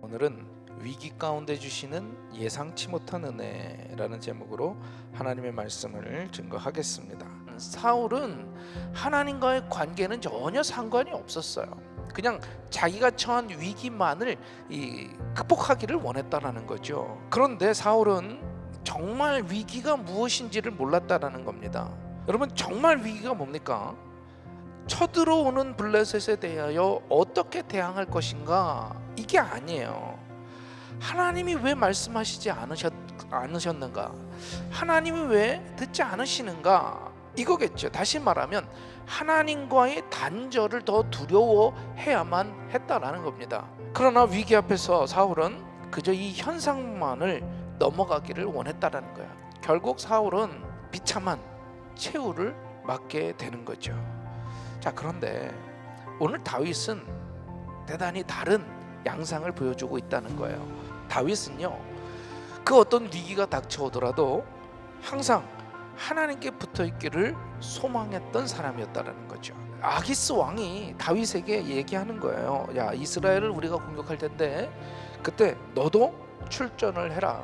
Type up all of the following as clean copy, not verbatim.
오늘은 위기 가운데 주시는 예상치 못한 은혜라는 제목으로 하나님의 말씀을 증거하겠습니다. 사울은 하나님과의 관계는 전혀 상관이 없었어요. 그냥 자기가 처한 위기만을 극복하기를 원했다라는 거죠. 그런데 사울은 정말 위기가 무엇인지를 몰랐다라는 겁니다. 여러분, 정말 위기가 뭡니까? 쳐들어오는 블레셋에 대하여 어떻게 대항할 것인가, 이게 아니에요. 하나님이 왜 말씀하시지 않으셨는가, 하나님이 왜 듣지 않으시는가, 이거겠죠. 다시 말하면 하나님과의 단절을 더 두려워해야만 했다라는 겁니다. 그러나 위기 앞에서 사울은 그저 이 현상만을 넘어가기를 원했다라는 거야. 결국 사울은 비참한 최후를 맞게 되는 거죠. 자, 그런데 오늘 다윗은 대단히 다른 양상을 보여주고 있다는 거예요. 다윗은요, 그 어떤 위기가 닥쳐오더라도 항상 하나님께 붙어있기를 소망했던 사람이었다는 거죠. 아기스 왕이 다윗에게 얘기하는 거예요. 야, 이스라엘을 우리가 공격할 텐데 그때 너도 출전을 해라.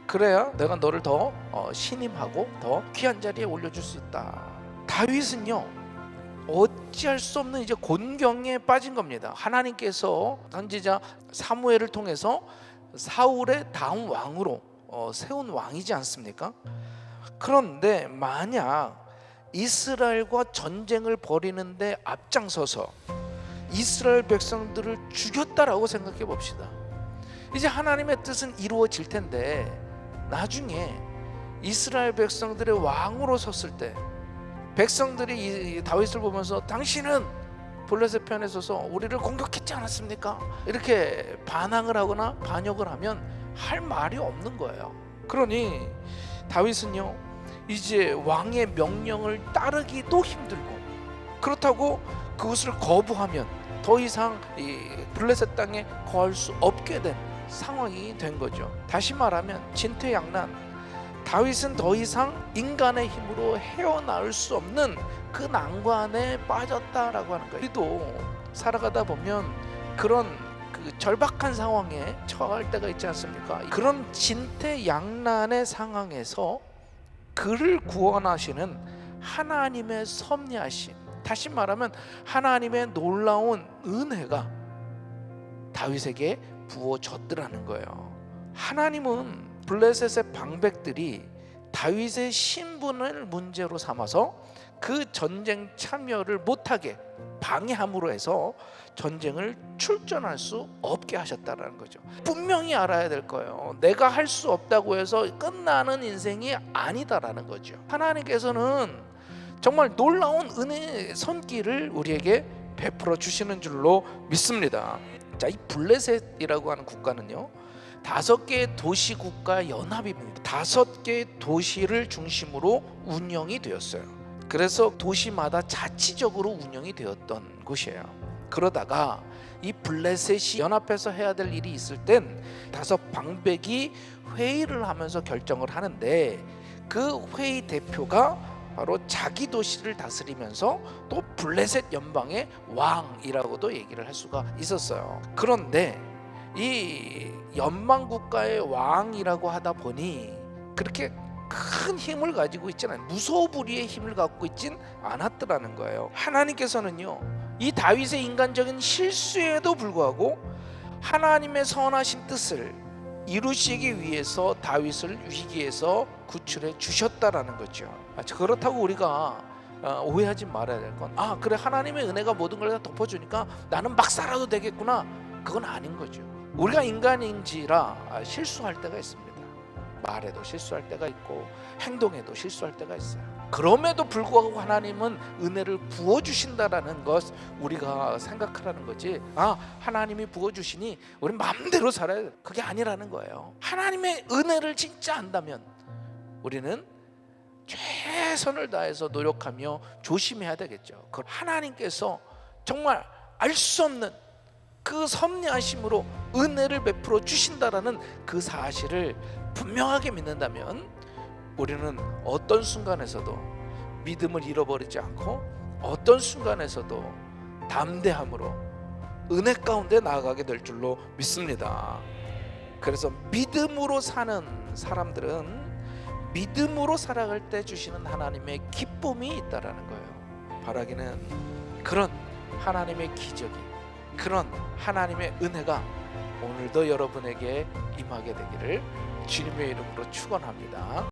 그래야 내가 너를 더 신임하고 더 귀한 자리에 올려줄 수 있다. 다윗은요, 어찌할 수 없는 이제 곤경에 빠진 겁니다. 하나님께서 선지자 사무엘을 통해서 사울의 다음 왕으로 세운 왕이지 않습니까? 그런데 만약 이스라엘과 전쟁을 벌이는데 앞장서서 이스라엘 백성들을 죽였다라고 생각해 봅시다. 이제 하나님의 뜻은 이루어질 텐데 나중에 이스라엘 백성들의 왕으로 섰을 때 백성들이 이 다윗을 보면서 당신은 블레셋 편에 서서 우리를 공격했지 않았습니까? 이렇게 반항을 하거나 반역을 하면 할 말이 없는 거예요. 그러니 다윗은요, 이제 왕의 명령을 따르기도 힘들고, 그렇다고 그것을 거부하면 더 이상 이 블레셋 땅에 거할 수 없게 된 상황이 된 거죠. 다시 말하면 진퇴양난, 다윗은 더 이상 인간의 힘으로 헤어나올 수 없는 그 난관에 빠졌다라고 하는 거예요. 우리도 살아가다 보면 그런 절박한 상황에 처할 때가 있지 않습니까? 그런 진퇴양난의 상황에서 그를 구원하시는 하나님의 섭리하심, 다시 말하면 하나님의 놀라운 은혜가 다윗에게 부어졌더라는 거예요. 하나님은 블레셋의 방백들이 다윗의 신분을 문제로 삼아서 그 전쟁 참여를 못하게 방해함으로 해서 전쟁을 출전할 수 없게 하셨다는 거죠. 분명히 알아야 될 거예요. 내가 할 수 없다고 해서 끝나는 인생이 아니다라는 거죠. 하나님께서는 정말 놀라운 은혜의 손길을 우리에게 베풀어 주시는 줄로 믿습니다. 자, 이 블레셋이라고 하는 국가는요, 5개의 도시국가 연합입니다. 5개의 도시를 중심으로 운영이 되었어요. 그래서 도시마다 자치적으로 운영이 되었던 곳이에요. 그러다가 이 블레셋이 연합해서 해야 될 일이 있을 땐 5 방백이 회의를 하면서 결정을 하는데, 그 회의 대표가 바로 자기 도시를 다스리면서 또 블레셋 연방의 왕이라고도 얘기를 할 수가 있었어요. 그런데 이 연방 국가의 왕이라고 하다 보니 그렇게 큰 힘을 가지고 있지는 않아요. 무소불위의 힘을 갖고 있진 않았더라는 거예요. 하나님께서는요, 이 다윗의 인간적인 실수에도 불구하고 하나님의 선하신 뜻을 이루시기 위해서 다윗을 위기에서 구출해 주셨다라는 거죠. 그렇다고 우리가 오해하지 말아야 될 건, 그래, 하나님의 은혜가 모든 걸 다 덮어주니까 나는 막 살아도 되겠구나, 그건 아닌 거죠. 우리가 인간인지라 실수할 때가 있습니다. 말에도 실수할 때가 있고 행동에도 실수할 때가 있어요. 그럼에도 불구하고 하나님은 은혜를 부어주신다라는 것, 우리가 생각하라는 거지, 하나님이 부어주시니 우리 마음대로 살아야 돼, 그게 아니라는 거예요. 하나님의 은혜를 진짜 안다면 우리는 최선을 다해서 노력하며 조심해야 되겠죠. 하나님께서 정말 알 수 없는 그 섭리하심으로 은혜를 베풀어 주신다라는 그 사실을 분명하게 믿는다면 우리는 어떤 순간에서도 믿음을 잃어버리지 않고 어떤 순간에서도 담대함으로 은혜 가운데 나아가게 될 줄로 믿습니다. 그래서 믿음으로 사는 사람들은 믿음으로 살아갈 때 주시는 하나님의 기쁨이 있다라는 거예요. 바라기는 그런 하나님의 기적이, 그런 하나님의 은혜가 오늘도 여러분에게 임하게 되기를 주님의 이름으로 축원합니다.